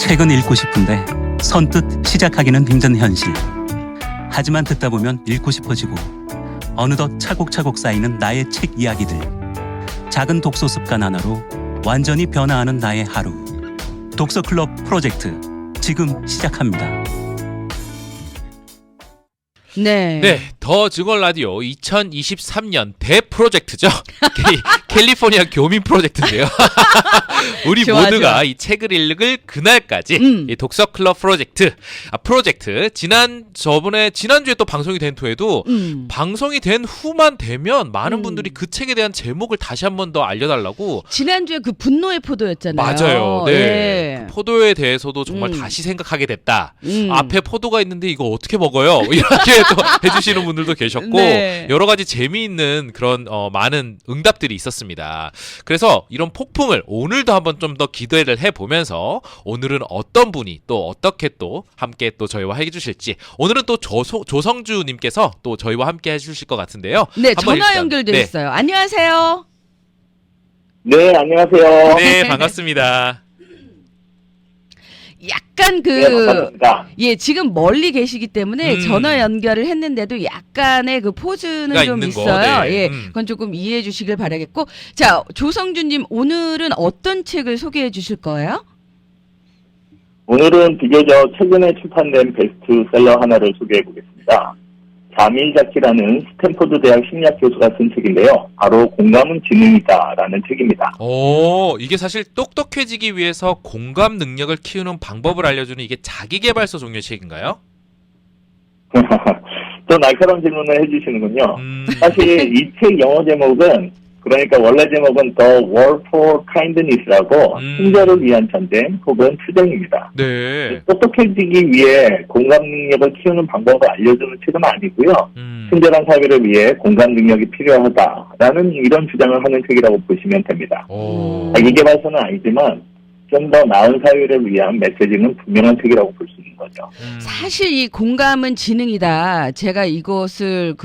책은 읽고 싶은데 선뜻 시작하기는 힘든 현실. 하지만 듣다 보면 읽고 싶어지고 어느덧 차곡차곡 쌓이는 나의 책 이야기들. 작은 독서 습관 하나로 완전히 변화하는 나의 하루. 독서클럽 프로젝트 지금 시작합니다. 네. 네, 더 증언 라디오 2023년 대프로젝트죠. 캘리포니아 교민 프로젝트인데요. 우리 좋아, 모두가 좋아. 이 책을 읽을 그날까지 이 독서 클럽 프로젝트 지난주에 또 방송이 된 후에도 방송이 된 후만 되면 많은 분들이 그 책에 대한 제목을 다시 한 번 더 알려달라고. 지난주에 그 분노의 포도였잖아요. 맞아요. 네. 예. 그 포도에 대해서도 정말 다시 생각하게 됐다. 음. 앞에 포도가 있는데 이거 어떻게 먹어요? 이렇게 또 해주시는 분들도 계셨고 네. 여러 가지 재미있는 그런 많은 응답들이 있었습니다. 그래서 이런 폭풍을 오늘도 한번 좀 더 기대를 해보면서 오늘은 어떤 분이 또 어떻게 또 함께 또 저희와 해주실지, 오늘은 또 조성주님께서 또 저희와 함께 해주실 것 같은데요. 네, 한번 전화 일단, 연결돼 네. 있어요. 안녕하세요. 네, 안녕하세요. 네, 반갑습니다. 약간 네, 반갑습니다. 지금 멀리 계시기 때문에 전화 연결을 했는데도 약간의 그 포즈는 가 좀 있는 거, 있어요. 네. 예, 그건 조금 이해해 주시길 바라겠고. 자, 조성주님, 오늘은 어떤 책을 소개해 주실 거예요? 오늘은 비교적 최근에 출판된 베스트셀러 하나를 소개해 보겠습니다. 자밀자키라는 스탠포드 대학 심리학 교수가 쓴 책인데요. 바로 공감은 지능이다라는 책입니다. 이게 사실 똑똑해지기 위해서 공감 능력을 키우는 방법을 알려주는 이게 자기계발서 종류의 책인가요? 또 날카로운 질문을 해주시는군요. 음. 사실 이 책 영어 제목은, 그러니까 원래 제목은 The War for Kindness라고 친절을 위한 전쟁 혹은 투쟁입니다. 네. 똑똑해지기 위해 공감 능력을 키우는 방법을 알려주는 책은 아니고요. 친절한 사회를 위해 공감 능력이 필요하다라는 이런 주장을 하는 책이라고 보시면 됩니다. 자기계발서는 아니지만 좀 더 나은 사회를 위한 메시지는 분명한 책이라고 볼 수 있는 거죠. 사실 이 공감은 지능이다. 제가 이것을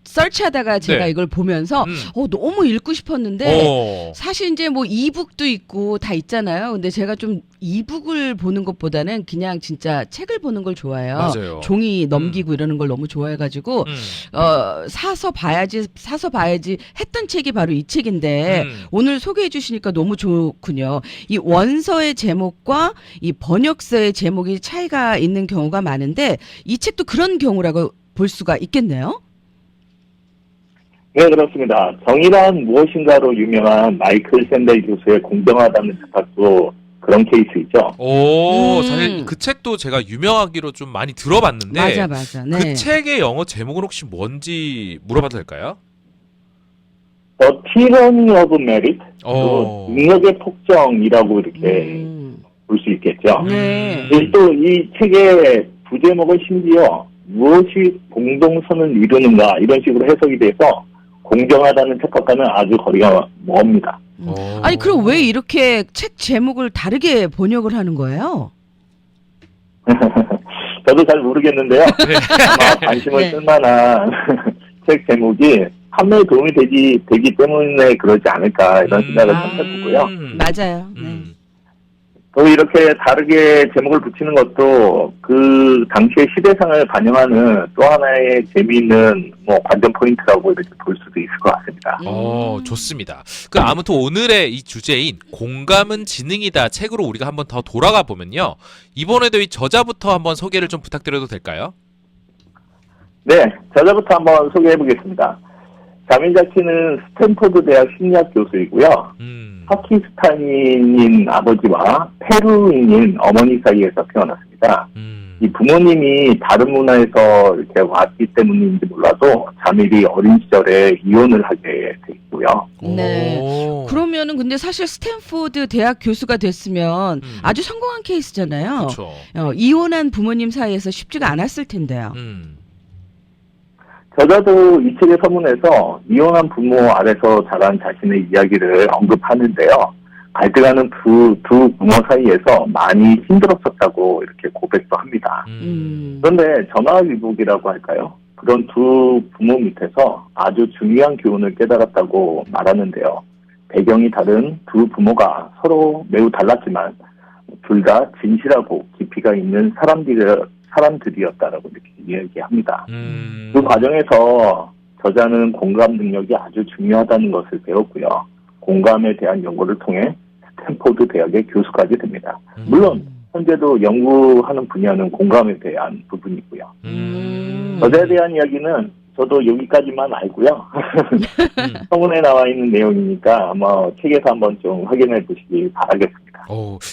서치하다가 제가 네. 이걸 보면서 너무 읽고 싶었는데 사실 이제 뭐 이북도 있고 다 있잖아요. 근데 제가 좀 이북을 보는 것보다는 그냥 진짜 책을 보는 걸 좋아해요. 맞아요. 종이 넘기고 이러는 걸 너무 좋아해가지고 사서 봐야지 했던 책이 바로 이 책인데 오늘 소개해 주시니까 너무 좋군요. 이 원서의 제목과 이 번역서의 제목이 차이가 있는 경우가 많은데 이 책도 그런 경우라고 볼 수가 있겠네요. 네, 그렇습니다. 정의란 무엇인가로 유명한 마이클 샌델 교수의 공정하다는 책도 그런 케이스이죠. 사실 그 책도 제가 유명하기로 좀 많이 들어봤는데 맞아. 네. 그 책의 영어 제목은 혹시 뭔지 물어봐도 될까요? The Tyranny of Merit, 오. 능력의 폭정이라고 이렇게 볼 수 있겠죠. 네. 또 이 책의 부제목은 심지어 무엇이 공동선을 이루는가 이런 식으로 해석이 돼서 공정하다는 책과는 아주 거리가 멉니다. 아니 그럼 왜 이렇게 책 제목을 다르게 번역을 하는 거예요? 저도 잘 모르겠는데요. 아마 관심을 쓸 만한 책 제목이 판매에 도움이 되기 때문에 그러지 않을까 이런 생각을 해보고요. 맞아요. 또 이렇게 다르게 제목을 붙이는 것도 그 당시의 시대상을 반영하는 또 하나의 재미있는 관전 포인트라고 이렇게 볼 수도 있을 것 같습니다. 좋습니다. 아무튼 오늘의 이 주제인 공감은 지능이다 책으로 우리가 한번 더 돌아가 보면요. 이번에도 이 저자부터 한번 소개를 좀 부탁드려도 될까요? 네, 저자부터 한번 소개해 보겠습니다. 자밀자키는 스탠포드 대학 심리학 교수이고요. 파키스탄인인 아버지와 페루인인 어머니 사이에서 태어났습니다. 이 부모님이 다른 문화에서 이렇게 왔기 때문인지 몰라도 자밀이 어린 시절에 이혼을 하게 돼 있고요. 네. 그러면은 근데 사실 스탠포드 대학 교수가 됐으면 아주 성공한 케이스잖아요. 그렇죠. 이혼한 부모님 사이에서 쉽지가 않았을 텐데요. 저자도 이 책의 서문에서 이혼한 부모 아래서 자란 자신의 이야기를 언급하는데요. 갈등하는 두 부모 사이에서 많이 힘들었었다고 이렇게 고백도 합니다. 그런데 전화위복이라고 할까요? 그런 두 부모 밑에서 아주 중요한 교훈을 깨달았다고 말하는데요. 배경이 다른 두 부모가 서로 매우 달랐지만 둘 다 진실하고 깊이가 있는 사람들이었다라고 이렇게 이야기합니다. 그 과정에서 저자는 공감 능력이 아주 중요하다는 것을 배웠고요. 공감에 대한 연구를 통해 스탠포드 대학의 교수까지 됩니다. 물론 현재도 연구하는 분야는 공감에 대한 부분이고요. 저자에 대한 이야기는 저도 여기까지만 알고요. 서문에 나와 있는 내용이니까 아마 책에서 한번 좀 확인해 보시기 바라겠습니다.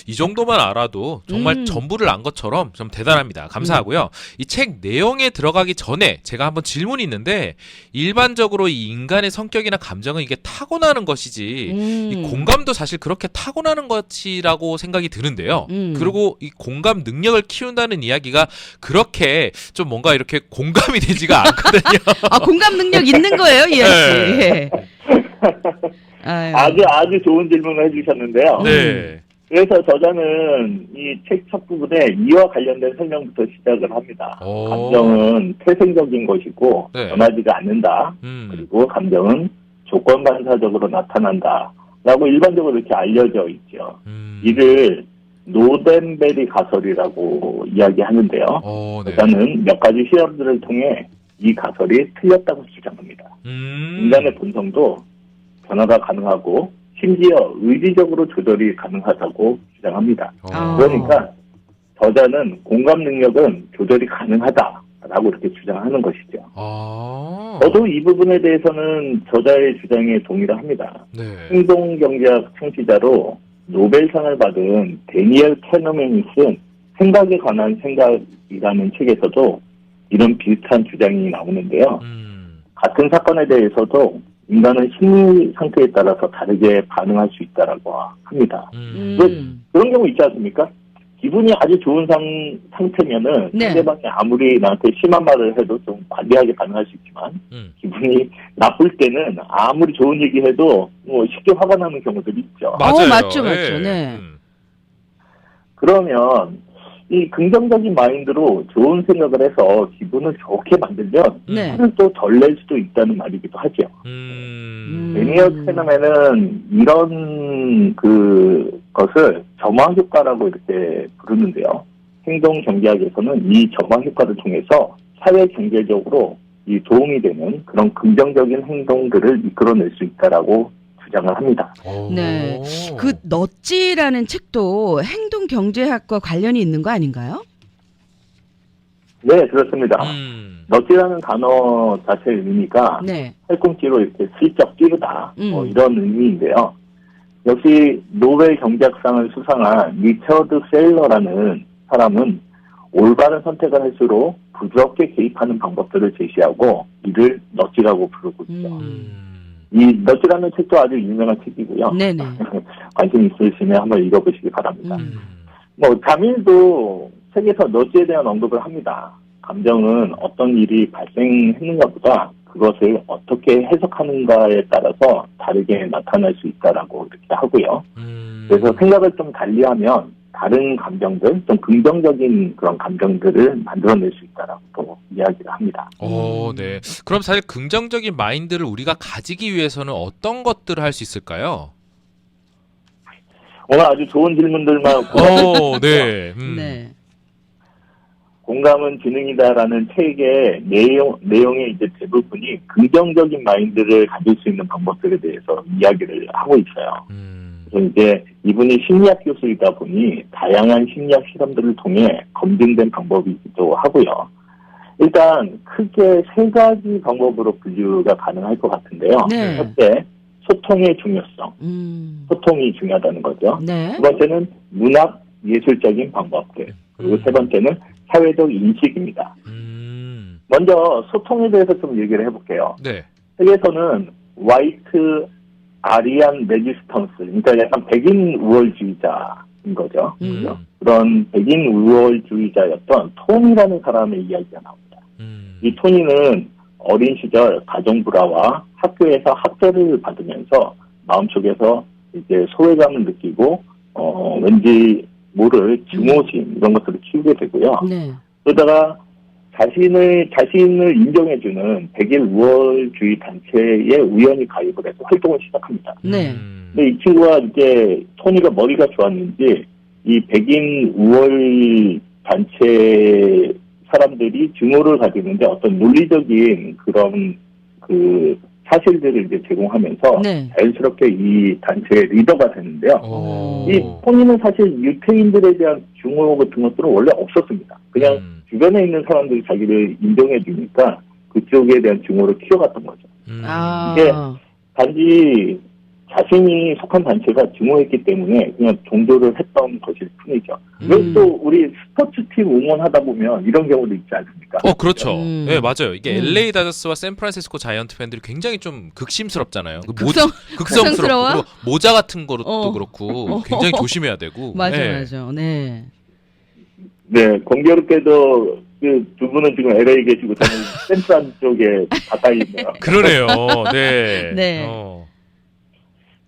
이 정도만 알아도 정말 전부를 안 것처럼 좀 대단합니다. 감사하고요. 이 책 내용에 들어가기 전에 제가 한번 질문이 있는데 일반적으로 이 인간의 성격이나 감정은 이게 타고나는 것이지 이 공감도 사실 그렇게 타고나는 것이라고 생각이 드는데요. 그리고 이 공감 능력을 키운다는 이야기가 그렇게 좀 뭔가 이렇게 공감이 되지가 않거든요. 아, 공감 능력 있는 거예요, 이현 씨. 네. 아주 좋은 질문을 해주셨는데요. 네. 그래서 저자는 이 책 첫 부분에 이와 관련된 설명부터 시작을 합니다. 감정은 태생적인 것이고 네. 변하지가 않는다. 그리고 감정은 조건 반사적으로 나타난다. 라고 일반적으로 이렇게 알려져 있죠. 이를 노덴베리 가설이라고 이야기하는데요. 네. 저자는 몇 가지 실험들을 통해 이 가설이 틀렸다고 주장합니다. 인간의 본성도 변화가 가능하고 심지어 의지적으로 조절이 가능하다고 주장합니다. 그러니까 저자는 공감 능력은 조절이 가능하다라고 이렇게 주장하는 것이죠. 저도 이 부분에 대해서는 저자의 주장에 동의를 합니다. 네. 행동경제학 창시자로 노벨상을 받은 데니엘 캐너맨이 쓴 생각에 관한 생각이라는 책에서도 이런 비슷한 주장이 나오는데요. 같은 사건에 대해서도 인간은 심리 상태에 따라서 다르게 반응할 수 있다라고 합니다. 그런 경우 있지 않습니까? 기분이 아주 좋은 상태면은 네. 상대방이 아무리 나한테 심한 말을 해도 좀 관대하게 반응할 수 있지만 기분이 나쁠 때는 아무리 좋은 얘기해도 뭐 쉽게 화가 나는 경우들이 있죠. 맞아요. 맞죠. 네. 네. 그러면 이 긍정적인 마인드로 좋은 생각을 해서 기분을 좋게 만들면 네. 화를 또 덜 낼 수도 있다는 말이기도 하죠. 데니얼 캐너맨은 이런 것을 점화 효과라고 이렇게 부르는데요. 행동 경제학에서는 이 점화 효과를 통해서 사회 경제적으로 이 도움이 되는 그런 긍정적인 행동들을 이끌어낼 수 있다라고 주장을 합니다. 네. 그 넛지라는 책도 행동 경제학과 관련이 있는 거 아닌가요? 네, 그렇습니다. 넛지라는 단어 자체의 의미가 네. 팔꿈치로 이렇게 슬쩍 찌르다 뭐 이런 의미인데요. 역시 노벨 경제학상을 수상한 리처드 세일러라는 사람은 올바른 선택을 할수록 부드럽게 개입하는 방법들을 제시하고 이를 넛지라고 부르고 있죠. 이 넛지라는 책도 아주 유명한 책이고요. 네네. 관심 있으시면 한번 읽어보시기 바랍니다. 뭐 자밀도 책에서 넛지에 대한 언급을 합니다. 감정은 어떤 일이 발생했는가보다 그것을 어떻게 해석하는가에 따라서 다르게 나타날 수 있다라고 이렇게 하고요. 그래서 생각을 좀 달리하면 다른 감정들, 좀 긍정적인 그런 감정들을 만들어낼 수 있다라고 또 이야기를 합니다. 네. 그럼 사실 긍정적인 마인드를 우리가 가지기 위해서는 어떤 것들을 할 수 있을까요? 오늘 아주 좋은 질문들만 네. 네. 공감은 지능이다라는 책의 내용의 이제 대부분이 긍정적인 마인드를 가질 수 있는 방법들에 대해서 이야기를 하고 있어요. 그래서 이제 이분이 심리학 교수이다 보니 다양한 심리학 실험들을 통해 검증된 방법이기도 하고요. 일단 크게 세 가지 방법으로 분류가 가능할 것 같은데요. 네. 첫째, 소통의 중요성. 소통이 중요하다는 거죠. 네. 두 번째는 문학 예술적인 방법들. 그리고 세 번째는 사회적 인식입니다. 먼저 소통에 대해서 좀 얘기를 해볼게요. 네. 세계에서는 화이트 아리안 레지스턴스, 그러니까 약간 백인 우월주의자인 거죠. 그죠? 그런 백인 우월주의자였던 토니라는 사람의 이야기가 나옵니다. 이 토니는 어린 시절 가정 불화와 학교에서 학대를 받으면서 마음속에서 이제 소외감을 느끼고 왠지 모를 증오심 이런 것들을 키우게 되고요. 네. 그러다가 자신을 인정해주는 100일 우월주의 단체에 우연히 가입을 해서 활동을 시작합니다. 네. 근데 이 친구가 이제 토니가 머리가 좋았는지 이 백인 우월 단체 사람들이 증오를 가지는데 어떤 논리적인 그런 그 사실들을 이제 제공하면서 네. 자연스럽게 이 단체의 리더가 되는데요. 오. 이 토니는 사실 유태인들에 대한 증오 같은 것들은 원래 없었습니다. 그냥 주변에 있는 사람들이 자기를 인정해 주니까 그쪽에 대한 증오를 키워갔던 거죠. 아. 이게 단지 자신이 속한 단체가 증오했기 때문에 그냥 종도를 했던 것일 뿐이죠. 왜 또 우리 스포츠팀 응원하다 보면 이런 경우도 있지 않습니까? 그렇죠. 네, 맞아요. 이게 음. LA 다저스와 샌프란시스코 자이언트 팬들이 굉장히 좀 극심스럽잖아요. 극성스럽고 극성스러워? 그리고 모자 같은 것도 어. 그렇고 굉장히 조심해야 되고. 맞아, 네. 맞아. 네. 네, 공교롭게도 그 두 분은 지금 LA 계시고 저는 샌프란 쪽에 가까이 있네요. 그러네요. 네. 네.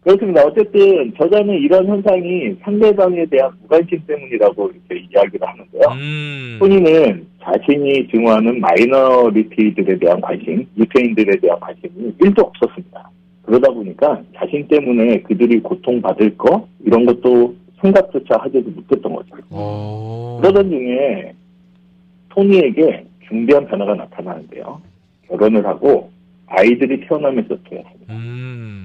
그렇습니다. 어쨌든 저자는 이런 현상이 상대방에 대한 무관심 때문이라고 이렇게 이야기를 하는데요. 토니는 자신이 증오하는 마이너리티들에 대한 관심, 유태인들에 대한 관심이 1도 없었습니다. 그러다 보니까 자신 때문에 그들이 고통받을 거 이런 것도 생각조차 하지도 못했던 거죠. 그러던 중에 토니에게 중대한 변화가 나타나는데요. 결혼을 하고 아이들이 태어나면서 되었습니다.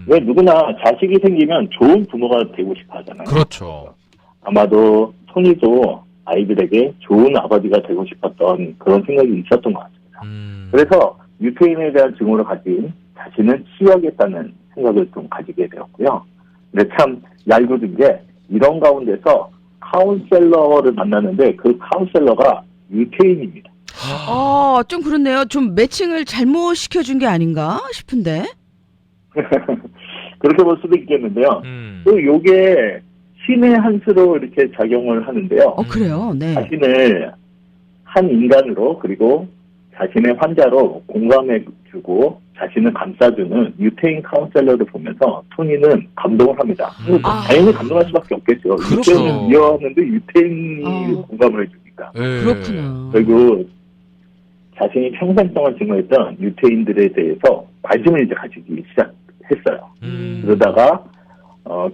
왜 누구나 자식이 생기면 좋은 부모가 되고 싶어 하잖아요. 그렇죠. 아마도 토니도 아이들에게 좋은 아버지가 되고 싶었던 그런 생각이 있었던 것 같습니다. 그래서 유태인에 대한 증오를 가진 자신을 치유하겠다는 생각을 좀 가지게 되었고요. 근데 참 얄궂은 게 이런 가운데서 카운셀러를 만나는데 그 카운셀러가 유태인입니다. 좀 그렇네요. 좀 매칭을 잘못 시켜준 게 아닌가 싶은데. 그렇게 볼 수도 있겠는데요. 또 요게 신의 한 수로 이렇게 작용을 하는데요. 그래요. 네. 자신을 한 인간으로 그리고 자신의 환자로 공감해주고 자신을 감싸주는 유태인 카운셀러를 보면서 토니는 감동을 합니다. 당연히 감동할 수밖에 없겠죠. 그렇죠. 유태인을 미워하는데 유태인이 공감을 해주니까. 네. 그렇구나. 그리고 자신이 평생 동안 증오했던 유태인들에 대해서 관심을 이제 가지기 시작했어요. 그러다가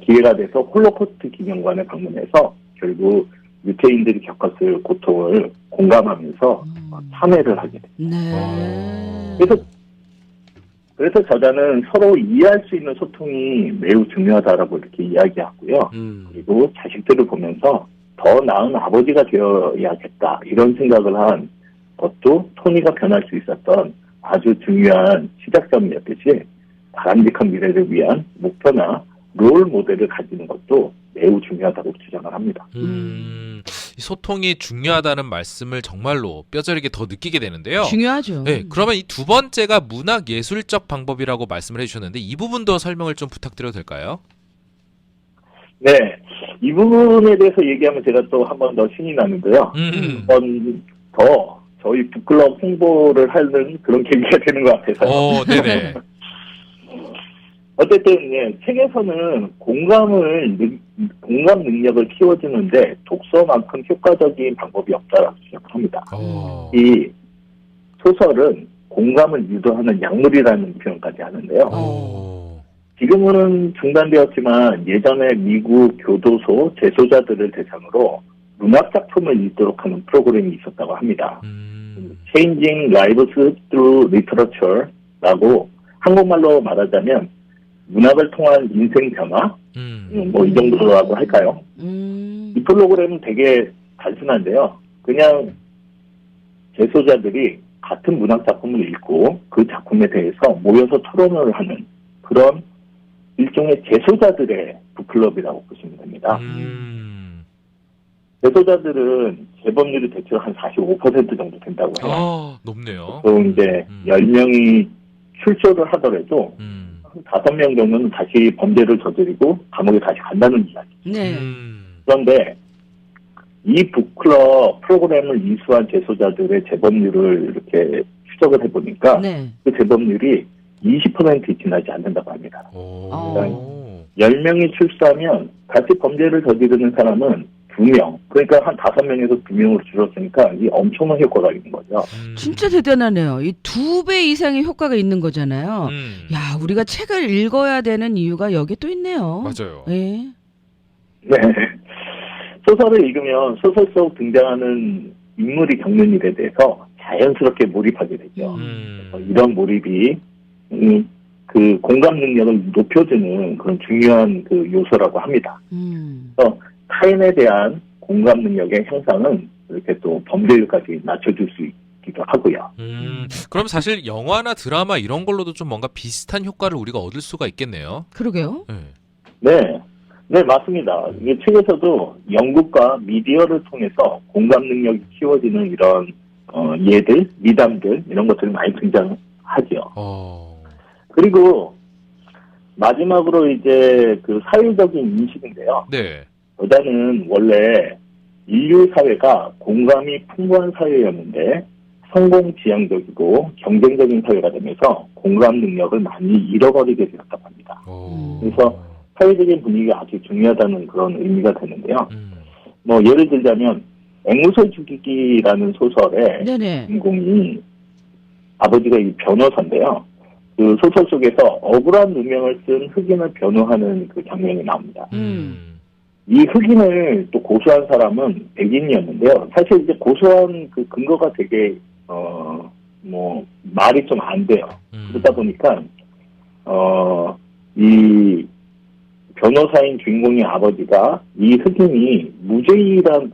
기회가 돼서 홀로코스트 기념관에 방문해서 결국 유태인들이 겪었을 고통을 공감하면서 참회를 하게 됩니다. 네. 그래서 저자는 서로 이해할 수 있는 소통이 매우 중요하다라고 이렇게 이야기하고요. 그리고 자식들을 보면서 더 나은 아버지가 되어야겠다 이런 생각을 한 것도 토니가 변할 수 있었던 아주 중요한 시작점이었듯이 바람직한 미래를 위한 목표나 롤 모델을 가지는 것도 매우 중요하다고 주장을 합니다. 이 소통이 중요하다는 말씀을 정말로 뼈저리게 더 느끼게 되는데요. 중요하죠. 네, 그러면 이 두 번째가 문학 예술적 방법이라고 말씀을 해주셨는데 이 부분도 설명을 좀 부탁드려도 될까요? 네, 이 부분에 대해서 얘기하면 제가 또 한 번 더 신이 나는데요. 한 번 더 저희 북클럽 홍보를 하는 그런 계기가 되는 것 같아서요. 네네. 어쨌든 책에서는 공감 능력을 키워주는데 독서만큼 효과적인 방법이 없다라고 생각합니다. 이 소설은 공감을 유도하는 약물이라는 표현까지 하는데요. 지금은 중단되었지만 예전에 미국 교도소 재소자들을 대상으로 문학 작품을 읽도록 하는 프로그램이 있었다고 합니다. Changing Lives Through Literature라고 한국말로 말하자면 문학을 통한 인생 변화, 이 정도라고 할까요? 이 프로그램은 되게 단순한데요. 그냥 재소자들이 같은 문학 작품을 읽고 그 작품에 대해서 모여서 토론을 하는 그런 일종의 재소자들의 북클럽이라고 보시면 됩니다. 재소자들은 재범률이 대체로 한 45% 정도 된다고 해요. 높네요. 또 이제 10명이 출소를 하더라도 5명 정도는 다시 범죄를 저지르고 감옥에 다시 간다는 이야기. 네. 그런데 이 북클럽 프로그램을 이수한 재소자들의 재범률을 이렇게 추적을 해보니까 그 재범률이 20% 지나지 않는다고 합니다. 그러니까 10명이 출소하면 같이 범죄를 저지르는 사람은 2명, 그러니까 한 5명에서 2명으로 줄었으니까 이 엄청난 효과가 있는 거죠. 진짜 대단하네요. 이 2배 이상의 효과가 있는 거잖아요. 야, 우리가 책을 읽어야 되는 이유가 여기 또 있네요. 맞아요. 예. 네. 소설을 읽으면 소설 속 등장하는 인물이 겪는 일에 대해서 자연스럽게 몰입하게 되죠. 이런 몰입이 그 공감 능력을 높여주는 그런 중요한 그 요소라고 합니다. 그래서 타인에 대한 공감 능력의 향상은 이렇게 또 범죄율까지 낮춰줄 수 있기도 하고요. 그럼 사실 영화나 드라마 이런 걸로도 좀 뭔가 비슷한 효과를 우리가 얻을 수가 있겠네요. 그러게요. 네. 네, 맞습니다. 이 책에서도 연극과 미디어를 통해서 공감 능력이 키워지는 이런 예들, 미담들 이런 것들이 많이 등장하죠. 그리고 마지막으로 이제 그 사회적인 인식인데요. 네. 여자는 원래 인류 사회가 공감이 풍부한 사회였는데 성공지향적이고 경쟁적인 사회가 되면서 공감 능력을 많이 잃어버리게 되었다고 합니다. 그래서 사회적인 분위기가 아주 중요하다는 그런 의미가 되는데요. 뭐 예를 들자면 앵무새 죽이기라는 소설의 네네. 주인공이 아버지가 이 변호사인데요. 그 소설 속에서 억울한 누명을 쓴 흑인을 변호하는 그 장면이 나옵니다. 이 흑인을 또 고소한 사람은 백인이었는데요. 사실 이제 고소한 그 근거가 되게 뭐 말이 좀 안 돼요. 그러다 보니까 이 변호사인 주인공의 아버지가 이 흑인이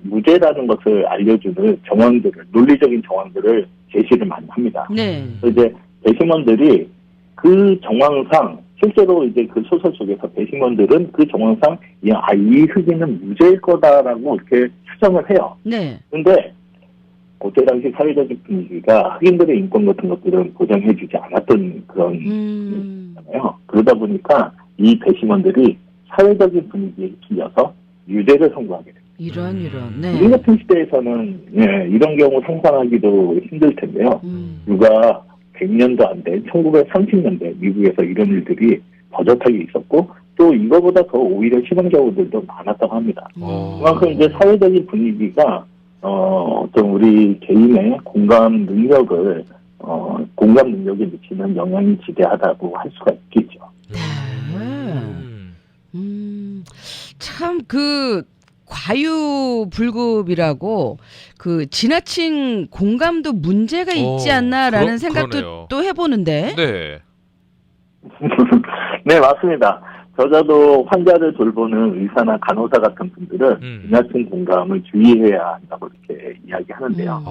무죄라는 것을 알려주는 정황들을, 논리적인 정황들을 제시를 많이 합니다. 네. 그래서 이제 배심원들이 그 정황상, 실제로 이제 그 소설 속에서 배심원들은 그 정황상, 이 흑인은 무죄일 거다라고 이렇게 추정을 해요. 네. 근데, 그때 당시 사회적인 분위기가 흑인들의 인권 같은 것들은 보장해주지 않았던 그런, 잖아요. 그러다 보니까 이 배심원들이 사회적인 분위기에 휘둘려서 유죄를 선고하게 됩니다. 이런. 네. 우리 같은 시대에서는 이런 경우 상상하기도 힘들 텐데요. 불과 100년도 안 된 1930년대 미국에서 이런 일들이 버젓하게 있었고 또 이거보다 더 오히려 심한 경우들도 많았다고 합니다. 그만큼 이제 사회적인 분위기가 어떤 우리 개인의 공감 능력에 미치는 영향이 지대하다고 할 수가 있겠죠. 참 그 과유불급이라고 그 지나친 공감도 문제가 있지 않나라는 생각도 그러네요. 또 해보는데. 네. 네, 맞습니다. 저자도 환자를 돌보는 의사나 간호사 같은 분들은 지나친 공감을 주의해야 한다고 이렇게 이야기하는데요.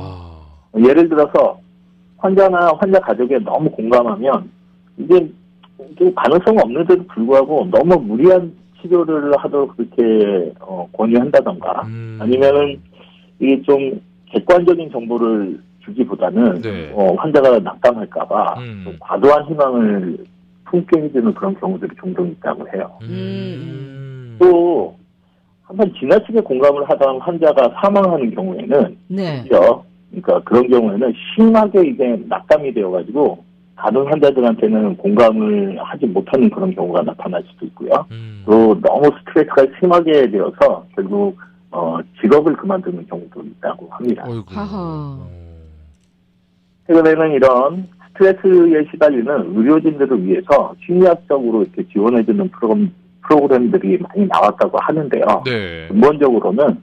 예를 들어서 환자나 환자 가족에 너무 공감하면 이게 좀 가능성 없는데도 불구하고 너무 무리한 치료를 하도록 그렇게 권유한다던가 아니면은 이게 좀 객관적인 정보를 주기보다는 네. 환자가 낙담할까봐 좀 과도한 희망을 품게 해주는 그런 경우들이 종종 있다고 해요. 또 한번 지나치게 공감을 하던 환자가 사망하는 경우에는 네. 그러니까 그런 경우에는 심하게 이게 낙담이 되어가지고 다른 환자들한테는 공감을 하지 못하는 그런 경우가 나타날 수도 있고요. 또 너무 스트레스가 심하게 되어서 결국 직업을 그만두는 경우도 있다고 합니다. 하하. 최근에는 이런 스트레스에 시달리는 의료진들을 위해서 심리학적으로 이렇게 지원해주는 프로그램들이 많이 나왔다고 하는데요. 네. 근본적으로는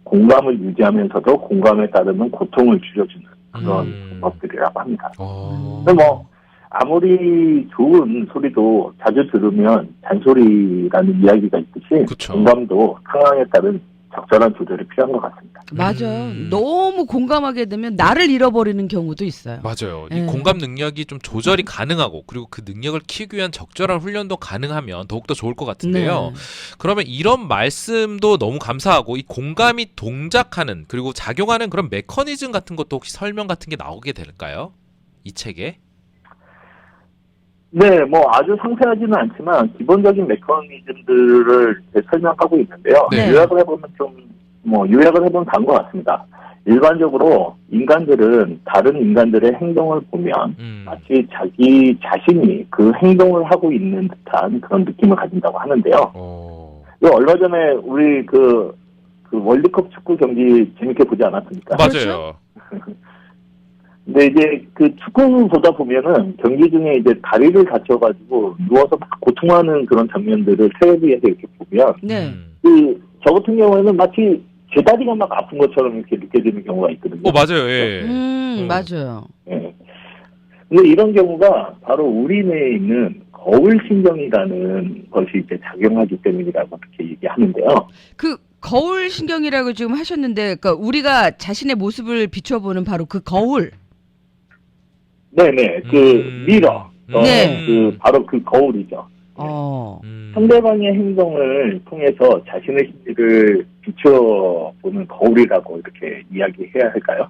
공감을 유지하면서도 공감에 따르는 고통을 줄여주는 그런 방법들이라고 합니다. 근데 뭐 아무리 좋은 소리도 자주 들으면 잔소리라는 이야기가 있듯이 그쵸. 공감도 상황에 따른 적절한 조절이 필요한 것 같습니다. 맞아요. 너무 공감하게 되면 나를 잃어버리는 경우도 있어요. 맞아요. 네. 이 공감 능력이 좀 조절이 가능하고 그리고 그 능력을 키우기 위한 적절한 훈련도 가능하면 더욱더 좋을 것 같은데요. 네. 그러면 이런 말씀도 너무 감사하고 이 공감이 동작하는 그리고 작용하는 그런 메커니즘 같은 것도 혹시 설명 같은 게 나오게 될까요? 이 책에? 네, 뭐 아주 상세하지는 않지만 기본적인 메커니즘들을 설명하고 있는데요. 네. 요약을 해보면 다인 것 같습니다. 일반적으로 인간들은 다른 인간들의 행동을 보면 마치 자기 자신이 그 행동을 하고 있는 듯한 그런 느낌을 가진다고 하는데요. 얼마 전에 우리 그 그 월드컵 축구 경기 재밌게 보지 않았습니까? 맞아요. 근데 이제 그 축구 보다 보면은 경기 중에 이제 다리를 다쳐가지고 누워서 막 고통하는 그런 장면들을 텔레비에서 이렇게 보면 네. 저 같은 경우에는 마치 제 다리가 막 아픈 것처럼 이렇게 느껴지는 경우가 있거든요. 맞아요. 예. 맞아요. 예. 근데 이런 경우가 바로 우리 뇌에 있는 거울신경이라는 것이 이제 작용하기 때문이라고 그렇게 얘기하는데요. 그 거울 신경이라고 지금 하셨는데, 그러니까 우리가 자신의 모습을 비춰보는 바로 그 거울. 네네, 그 미러, 네. 그 바로 그 거울이죠. 상대방의 행동을 통해서 자신의 심리를 비춰보는 거울이라고 이렇게 이야기해야 할까요?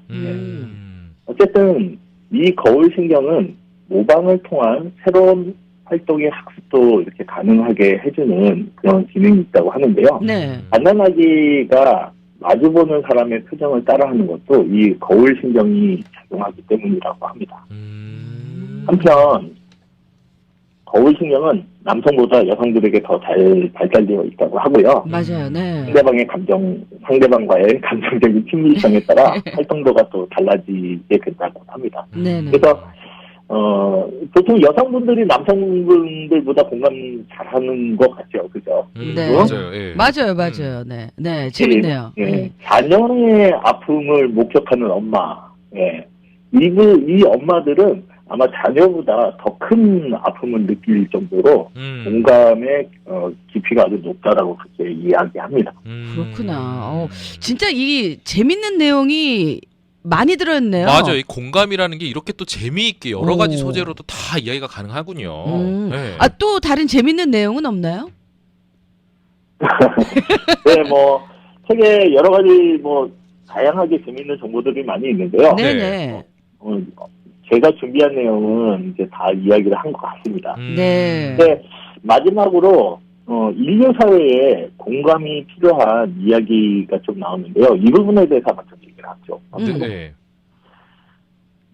어쨌든 이 거울 신경은 모방을 통한 새로운 활동의 학습도 이렇게 가능하게 해주는 그런 기능이 있다고 하는데요. 네. 갓난아기가 마주보는 사람의 표정을 따라하는 것도 이 거울 신경이 작용하기 때문이라고 합니다. 한편 거울 신경은 남성보다 여성들에게 더 잘 발달되어 있다고 하고요. 맞아요. 네. 상대방과의 감정적인 친밀성에 따라 활동도가 또 달라지게 된다고 합니다. 네네. 그래서 보통 여성분들이 남성분들보다 공감 잘하는 것 같죠, 그죠? 네. 맞아요. 예. 맞아요. 네. 네. 재밌네요. 예. 자녀의 아픔을 목격하는 엄마, 예. 이 엄마들은 아마 자녀보다 더 큰 아픔을 느낄 정도로 공감의 깊이가 아주 높다라고 그렇게 이야기합니다. 그렇구나. 진짜 이 재밌는 내용이 많이 들었네요. 맞아요. 이 공감이라는 게 이렇게 또 재미있게 여러 가지 소재로도 다 이야기가 가능하군요. 네. 또 다른 재밌는 내용은 없나요? 네, 뭐 책에 여러 가지 뭐 다양하게 재미있는 정보들이 많이 있는데요. 네네. 제가 준비한 내용은 이제 다 이야기를 한 것 같습니다. 네. 근데 마지막으로 인류 사회에 공감이 필요한 이야기가 좀 나오는데요. 이 부분에 대해서 한번 좀 얘기를 하죠. 네.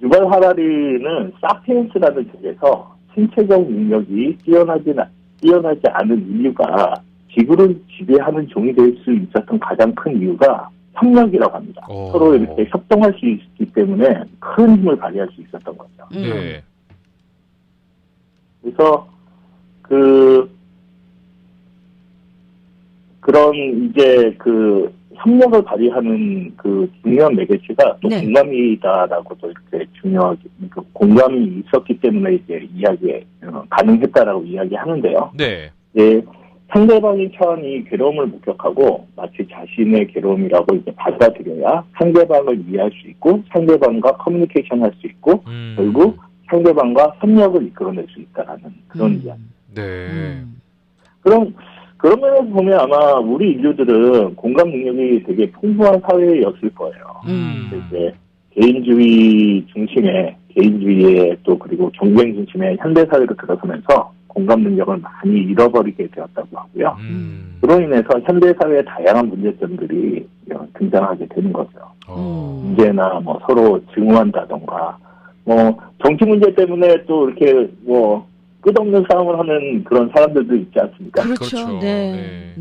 유발 하라리는 사피엔스라는 책에서 신체적 능력이 뛰어나지 않은 인류가 지구를 지배하는 종이 될 수 있었던 가장 큰 이유가 협력이라고 합니다. 서로 이렇게 협동할 수 있기 때문에 큰 힘을 발휘할 수 있었던 거죠. 네. 그래서 그런 이제 그 협력을 발휘하는 그 중요한 매개체가 또 네. 공감이다라고도 이렇게 중요하게 그 공감이 있었기 때문에 이제 가능했다라고 이야기하는데요. 네. 예, 상대방이 처한 이 괴로움을 목격하고 마치 자신의 괴로움이라고 이제 받아들여야 상대방을 이해할 수 있고 상대방과 커뮤니케이션 할 수 있고 결국 상대방과 협력을 이끌어낼 수 있다라는 그런 이야기. 네. 그런 면에서 보면 아마 우리 인류들은 공감 능력이 되게 풍부한 사회였을 거예요. 이제 개인주의에 또 그리고 경쟁 중심의 현대 사회로 들어서면서 공감 능력을 많이 잃어버리게 되었다고 하고요. 그로 인해서 현대 사회의 다양한 문제점들이 등장하게 되는 거죠. 문제나 뭐 서로 증오한다던가 뭐 정치 문제 때문에 또 이렇게 뭐 끝없는 싸움을 하는 그런 사람들도 있지 않습니까? 그렇죠. 네.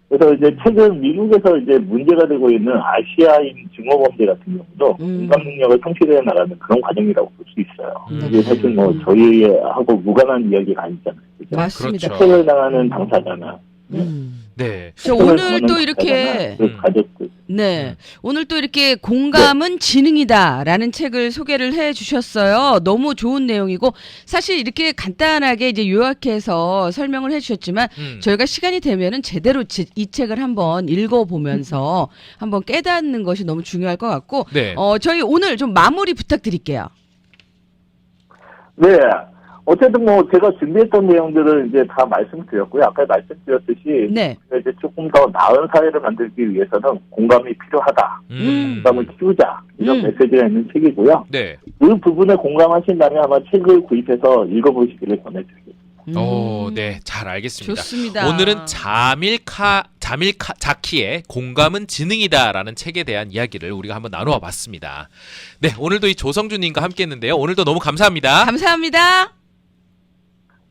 그래서 이제 최근 미국에서 이제 문제가 되고 있는 아시아인 증오범죄 같은 경우도 공감 능력을 성취되어 나가는 그런 과정이라고 볼 수 있어요. 이게 사실 뭐 저희하고 무관한 이야기가 아니잖아요. 그죠? 맞습니다. 학생을 당하는 당사자나 네. 오늘 또 이렇게 가족들. 네. 오늘 또 이렇게 공감은 지능이다라는 책을 소개를 해 주셨어요. 너무 좋은 내용이고 사실 이렇게 간단하게 이제 요약해서 설명을 해 주셨지만 저희가 시간이 되면은 제대로 이 책을 한번 읽어 보면서 한번 깨닫는 것이 너무 중요할 것 같고 네. 저희 오늘 좀 마무리 부탁드릴게요. 네. 어쨌든 뭐 제가 준비했던 내용들을 이제 다 말씀드렸고요. 아까 말씀드렸듯이 네. 이제 조금 더 나은 사회를 만들기 위해서는 공감이 필요하다. 공감을 키우자. 이런 메시지가 있는 책이고요. 네. 그 부분에 공감하신다면 아마 책을 구입해서 읽어보시기를 권해드리겠습니다. 네, 잘 알겠습니다. 좋습니다. 오늘은 자키의 공감은 지능이다라는 책에 대한 이야기를 우리가 한번 나누어 봤습니다. 네, 오늘도 이 조성준님과 함께했는데요. 오늘도 너무 감사합니다. 감사합니다.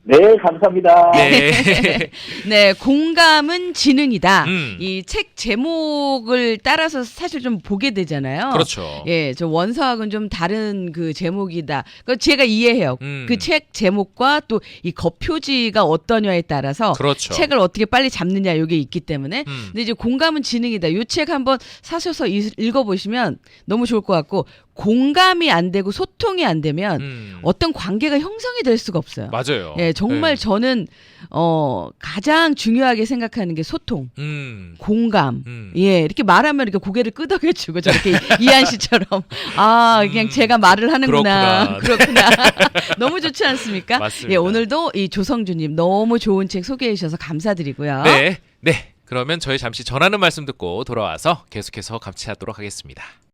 네, 감사합니다. 네. 네, 공감은 지능이다. 음. 이 책 제목을 따라서 사실 좀 보게 되잖아요. 그렇죠. 예, 저 원서하고는 좀 다른 그 제목이다. 그 제가 이해해요. 그 책 제목과 또 이 겉표지가 어떠냐에 따라서 그렇죠. 책을 어떻게 빨리 잡느냐 이게 있기 때문에. 음. 근데 이제 공감은 지능이다. 이 책 한번 사셔서 읽어보시면 너무 좋을 것 같고 공감이 안 되고 소통이 안 되면 어떤 관계가 형성이 될 수가 없어요. 맞아요. 예, 정말 네. 저는 가장 중요하게 생각하는 게 소통, 공감. 예, 이렇게 말하면 이렇게 고개를 끄덕여주고 저렇게 이한 씨처럼 그냥 제가 말을 하는구나. 그렇구나. 너무 좋지 않습니까? 맞습니다. 예, 오늘도 이 조성주님 너무 좋은 책 소개해 주셔서 감사드리고요. 네. 네. 그러면 저희 잠시 전하는 말씀 듣고 돌아와서 계속해서 같이 하도록 하겠습니다.